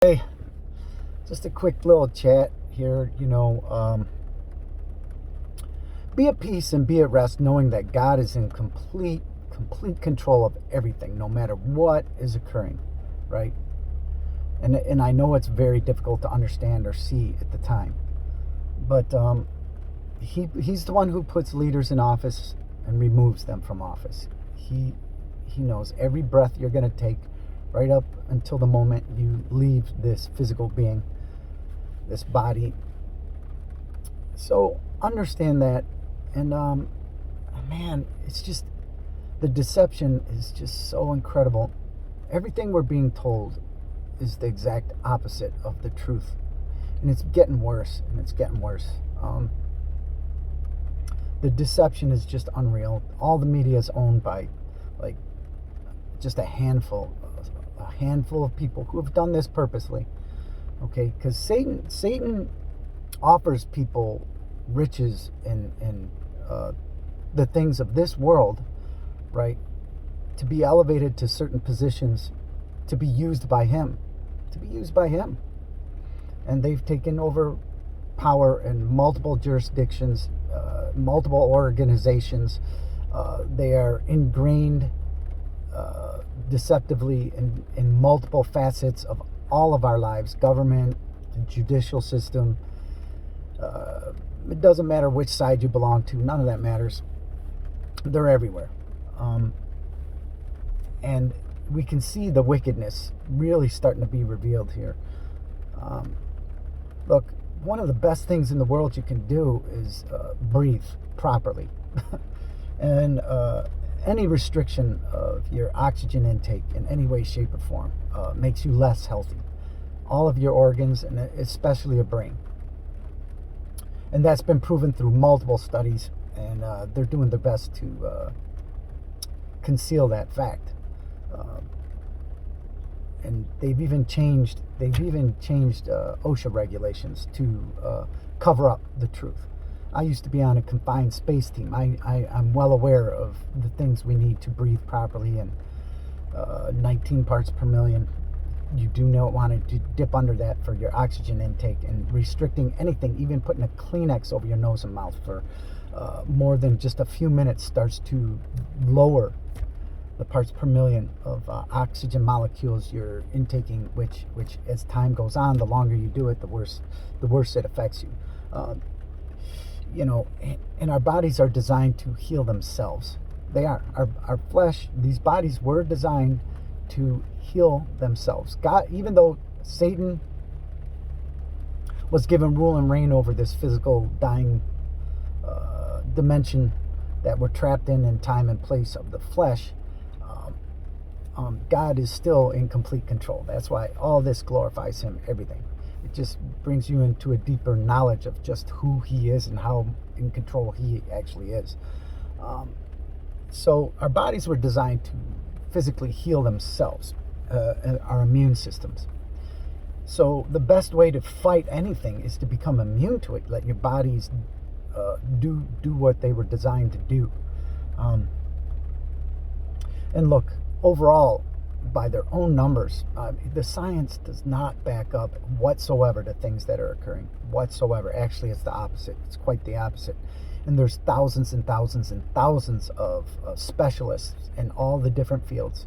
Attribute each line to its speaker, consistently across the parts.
Speaker 1: Hey, just a quick little chat here. Be at peace and be at rest, knowing that God is in complete control of everything, no matter what is occurring, right? And I know it's very difficult to understand or see at the time, but he's the one who puts leaders in office and removes them from office. He knows every breath you're going to take, right up until the moment you leave this physical being, this body. So understand that. And man, it's just, the deception is just so incredible. Everything we're being told is the exact opposite of the truth, and it's getting worse, and it's getting worse. The deception is just unreal. All the media is owned by, like, just a handful of people who have done this purposely. Okay, because Satan offers people riches and the things of this world, right? To be elevated to certain positions, to be used by him, and they've taken over power in multiple jurisdictions, multiple organizations. They are ingrained deceptively in multiple facets of all of our lives: government, the judicial system. It doesn't matter which side you belong to. None of that matters. They're everywhere. And we can see the wickedness really starting to be revealed here. Look, one of the best things in the world you can do is breathe properly. And any restriction of your oxygen intake in any way, shape, or form makes you less healthy. All of your organs, and especially your brain. And that's been proven through multiple studies, and they're doing their best to conceal that fact. And they've even changed OSHA regulations to cover up the truth. I used to be on a confined space team. I'm well aware of the things we need to breathe properly, and 19 parts per million. You do not want to dip under that for your oxygen intake, and restricting anything, even putting a Kleenex over your nose and mouth for more than just a few minutes, starts to lower the parts per million of oxygen molecules you're intaking, which as time goes on, the longer you do it, the worse it affects you. And our bodies are designed to heal themselves. They are. Our flesh, these bodies were designed to heal themselves. God, even though Satan was given rule and reign over this physical dying dimension that we're trapped in time and place of the flesh, God is still in complete control. That's why all this glorifies him, everything. It just brings you into a deeper knowledge of just who he is and how in control he actually is. So our bodies were designed to physically heal themselves, our immune systems. So the best way to fight anything is to become immune to it. Let your bodies do what they were designed to do. And look, overall, by their own numbers, the science does not back up whatsoever the things that are occurring whatsoever. Actually, it's the opposite. It's quite the opposite. And there's thousands and thousands and thousands of specialists in all the different fields.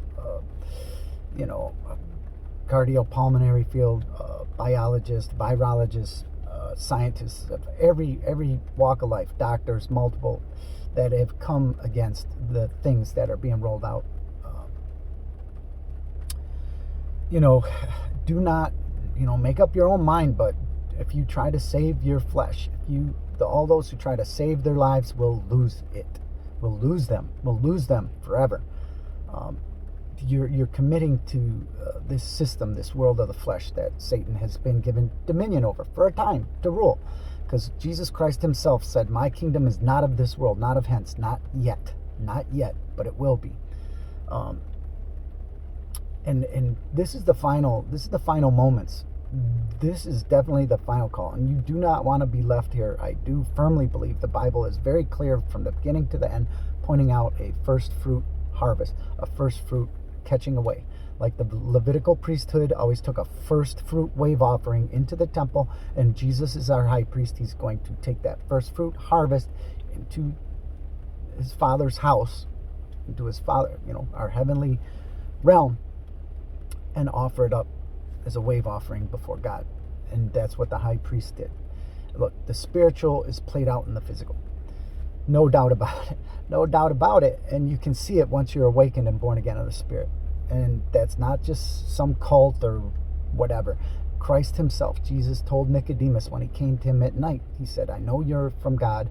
Speaker 1: Cardiopulmonary field, biologists, virologists, scientists of every walk of life, doctors, multiple, that have come against the things that are being rolled out. Do not, make up your own mind, but if you try to save your flesh, all those who try to save their lives will lose it. We'll lose them forever. You're committing to this system, this world of the flesh that Satan has been given dominion over for a time to rule. Because Jesus Christ himself said, "My kingdom is not of this world, not of hence, not yet, but it will be." And this is the final moments. This is definitely the final call, and you do not want to be left here. I do firmly believe the Bible is very clear from the beginning to the end, pointing out a first fruit harvest, a first fruit catching away. Like the Levitical priesthood always took a first fruit wave offering into the temple, and Jesus is our high priest. He's going to take that first fruit harvest into his Father's house, into his Father, our heavenly realm, and offer it up as a wave offering before God. And that's what the high priest did. Look, the spiritual is played out in the physical. No doubt about it. No doubt about it. And you can see it once you're awakened and born again of the Spirit. And that's not just some cult or whatever. Christ himself, Jesus told Nicodemus when he came to him at night, he said, I know you're from God.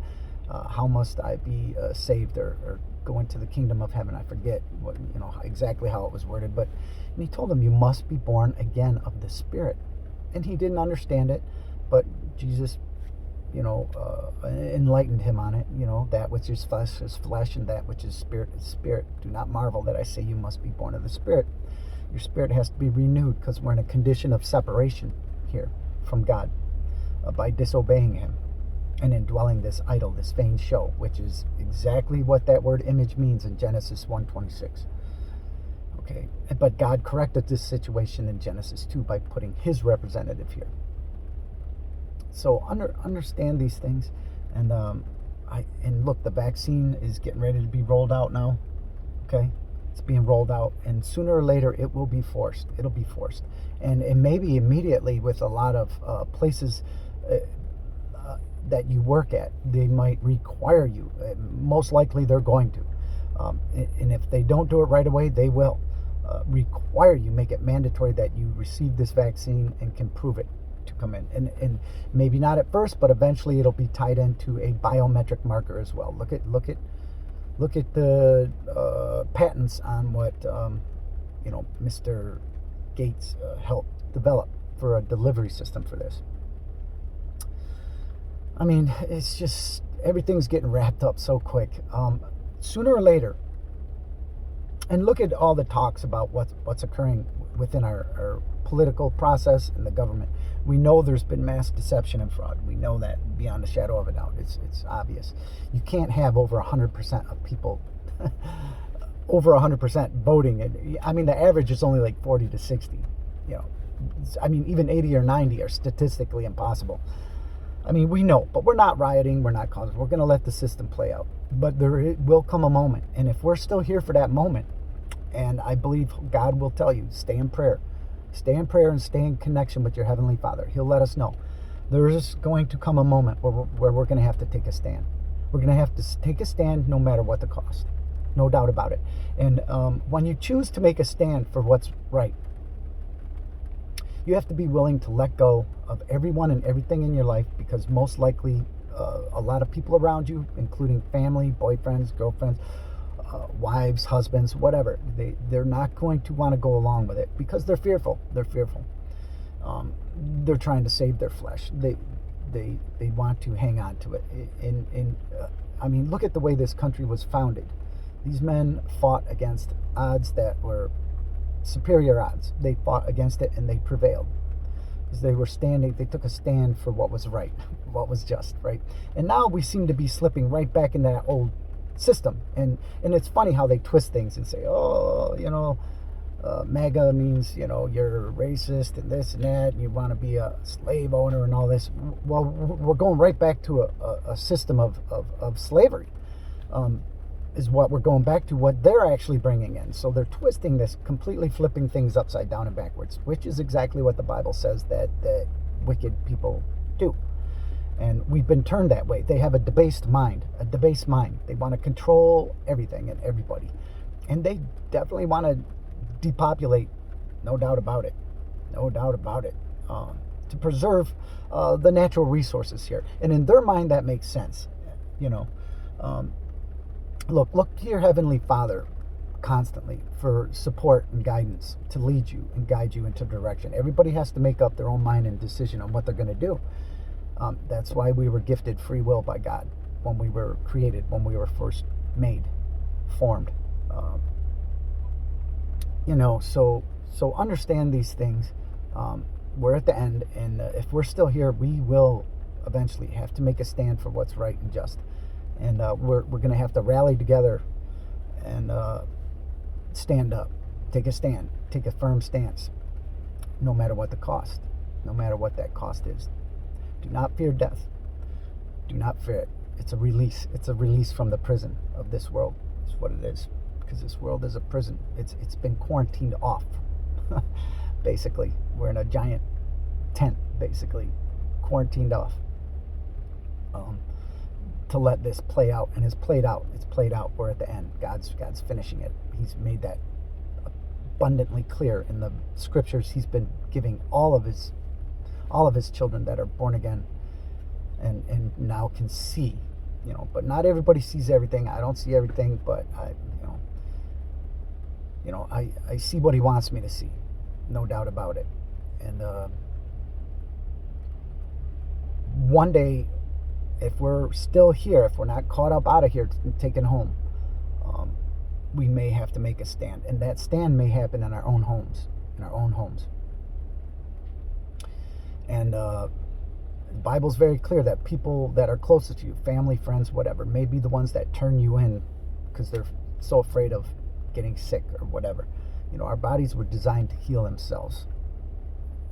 Speaker 1: How must I be saved or go into the kingdom of heaven? I forget exactly how it was worded. But and he told him, you must be born again of the Spirit. And he didn't understand it. But Jesus enlightened him on it. That which is flesh, and that which is spirit is spirit. Do not marvel that I say you must be born of the Spirit. Your spirit has to be renewed, because we're in a condition of separation here from God by disobeying him and indwelling this idol, this vain show, which is exactly what that word image means in Genesis 1:26. Okay, but God corrected this situation in Genesis 2 by putting his representative here. So understand these things, and look, the vaccine is getting ready to be rolled out now. Okay, it's being rolled out, and sooner or later it will be forced. It'll be forced, and maybe immediately with a lot of places that you work at, they might require you. Most likely they're going to, and if they don't do it right away, they will require you, make it mandatory that you receive this vaccine and can prove it to come in, and maybe not at first, but eventually it'll be tied into a biometric marker as well. Look at the patents on what Mr. Gates helped develop for a delivery system for this. I mean, it's just everything's getting wrapped up so quick. Sooner or later, and look at all the talks about what's occurring within our political process in the government. We know there's been mass deception and fraud. We know that beyond a shadow of a doubt. It's obvious. You can't have over 100% of people over 100% voting. And I mean, the average is only like 40 to 60. I mean, even 80 or 90 are statistically impossible. I mean, we know, but we're not rioting. We're not causing. We're going to let the system play out. But there will come a moment, and if we're still here for that moment, and I believe God will tell you, stay in prayer. Stay in prayer and stay in connection with your Heavenly Father. He'll let us know. There is going to come a moment where we're going to have to take a stand. We're going to have to take a stand no matter what the cost. No doubt about it. And when you choose to make a stand for what's right, you have to be willing to let go of everyone and everything in your life, because most likely a lot of people around you, including family, boyfriends, girlfriends, wives, husbands, whatever, they're not going to want to go along with it because they're fearful. They're fearful. They're trying to save their flesh. They want to hang on to it. I mean, look at the way this country was founded. These men fought against odds that were superior odds. They fought against it and they prevailed. Because they took a stand for what was right, what was just, right? And now we seem to be slipping right back into that old system. And it's funny how they twist things and say, MAGA means, you're racist and this and that, and you want to be a slave owner and all this. Well, we're going right back to a system of slavery. Is what we're going back to, what they're actually bringing in. So they're twisting this, completely flipping things upside down and backwards, which is exactly what the Bible says that wicked people do. And we've been turned that way. They have a debased mind. They want to control everything and everybody. And they definitely want to depopulate, no doubt about it. To preserve the natural resources here. And in their mind, that makes sense. Look to your Heavenly Father constantly for support and guidance, to lead you and guide you into direction. Everybody has to make up their own mind and decision on what they're going to do. That's why we were gifted free will by God when we were created, when we were first formed. So understand these things. We're at the end, and if we're still here, we will eventually have to make a stand for what's right and just. And we're going to have to rally together and stand up Take a stand. Take a firm stance, no matter what the cost, no matter what that cost is. Do not fear death. Do not fear it. It's a release. It's a release from the prison of this world. It's what it is. Because this world is a prison. It's been quarantined off. Basically, we're in a giant tent, basically, quarantined off. To let this play out, and it's played out. It's played out. We're at the end. God's finishing it. He's made that abundantly clear in the scriptures. He's been giving all of his children that are born again, and now can see, But not everybody sees everything. I don't see everything, but I see what he wants me to see, no doubt about it. And one day, if we're still here, if we're not caught up out of here and taken home, we may have to make a stand, and that stand may happen in our own homes. And the Bible's very clear that people that are closest to you, family, friends, whatever, may be the ones that turn you in because they're so afraid of getting sick or whatever. Our bodies were designed to heal themselves.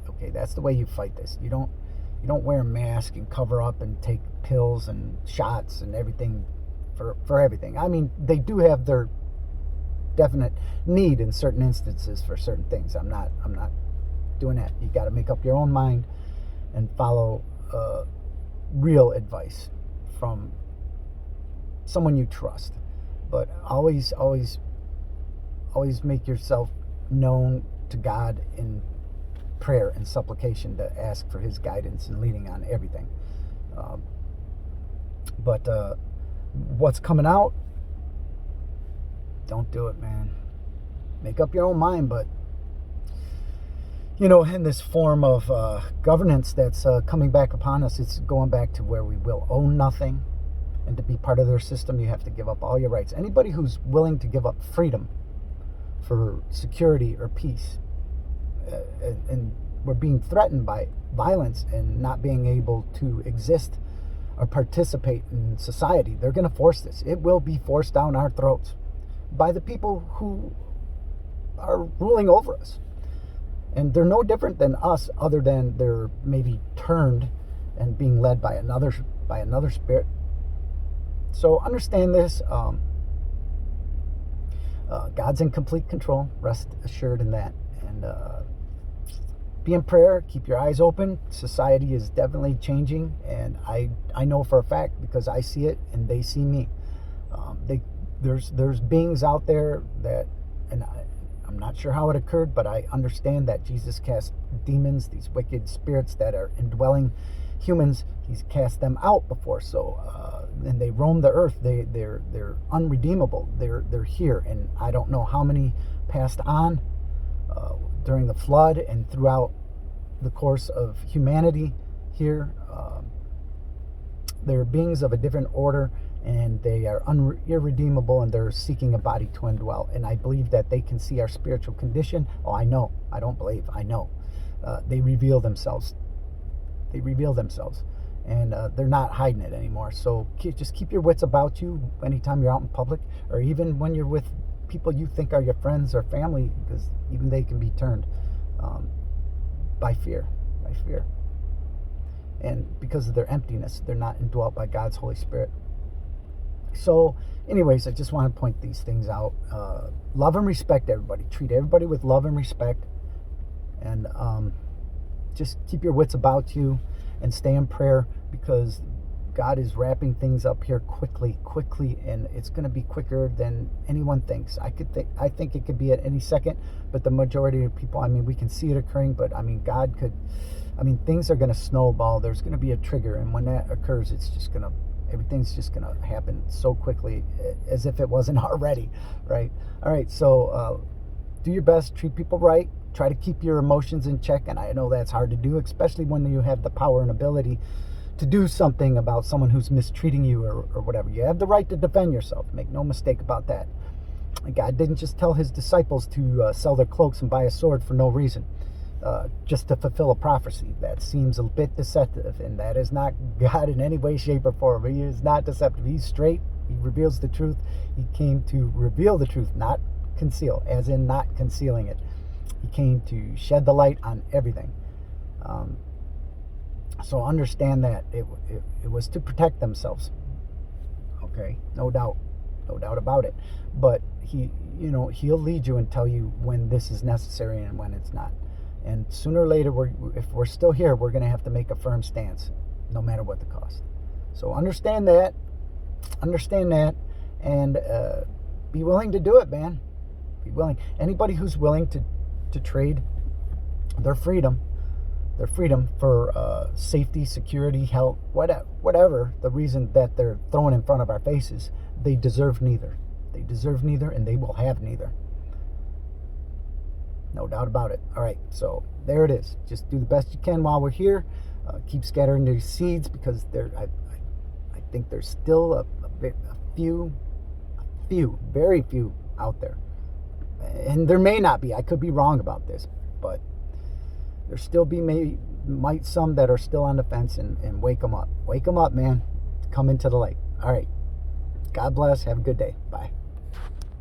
Speaker 1: Okay, that's the way you fight this. You don't wear a mask and cover up and take pills and shots and everything for everything. I mean, they do have their definite need in certain instances for certain things. I'm not doing that. You got to make up your own mind and follow real advice from someone you trust. But always make yourself known to God in prayer and supplication to ask for his guidance and leading on everything. But what's coming out, don't do it, man. Make up your own mind, but in this form of governance that's coming back upon us, it's going back to where we will own nothing, and to be part of their system, you have to give up all your rights. Anybody who's willing to give up freedom for security or peace, and we're being threatened by violence and not being able to exist or participate in society, they're going to force this. It will be forced down our throats by the people who are ruling over us. And they're no different than us, other than they're maybe turned and being led by another spirit. So understand this. God's in complete control. Rest assured in that. And be in prayer. Keep your eyes open. Society is definitely changing, and I know for a fact because I see it and they see me. There's beings out there that, and I'm not sure how it occurred, but I understand that Jesus cast demons, these wicked spirits that are indwelling humans. He's cast them out before, so and they roam the earth. They're unredeemable. They're here, and I don't know how many passed on during the flood and throughout the course of humanity here. They're beings of a different order, and they are irredeemable, and they're seeking a body to indwell. And I believe that they can see our spiritual condition. Oh, I know. I don't believe. I know. They reveal themselves. And they're not hiding it anymore. So just keep your wits about you anytime you're out in public, or even when you're with people you think are your friends or family, because even they can be turned by fear. And because of their emptiness, they're not indwelt by God's Holy Spirit. So anyways, I just want to point these things out. Love and respect everybody. Treat everybody with love and respect. And just keep your wits about you and stay in prayer, because God is wrapping things up here quickly, and it's going to be quicker than anyone thinks. I think it could be at any second, but the majority of people, we can see it occurring, but God could, things are going to snowball. There's going to be a trigger, and when that occurs, everything's just going to happen so quickly, as if it wasn't already, right? All right, so do your best, treat people right, try to keep your emotions in check, and I know that's hard to do, especially when you have the power and ability to do something about someone who's mistreating you or whatever. You have the right to defend yourself. Make no mistake about that. God didn't just tell his disciples to sell their cloaks and buy a sword for no reason, just to fulfill a prophecy. That seems a bit deceptive, and that is not God in any way, shape, or form. He is not deceptive. He's straight. He reveals the truth. He came to reveal the truth, not conceal, as in not concealing it. He came to shed the light on everything. So understand that it was to protect themselves. Okay, no doubt about it. But he'll lead you and tell you when this is necessary and when it's not. And sooner or later, if we're still here, we're going to have to make a firm stance, no matter what the cost. So understand that, and be willing to do it, man. Be willing. Anybody who's willing to trade their freedom for safety, security, health, whatever the reason that they're throwing in front of our faces, they deserve neither. They deserve neither, and they will have neither. No doubt about it. All right, so there it is. Just do the best you can while we're here. Keep scattering these seeds, because I think there's still a few, very few out there. And there may not be. I could be wrong about this, but there still might some that are still on the fence, and wake them up. Wake them up, man. Come into the light. All right. God bless. Have a good day. Bye.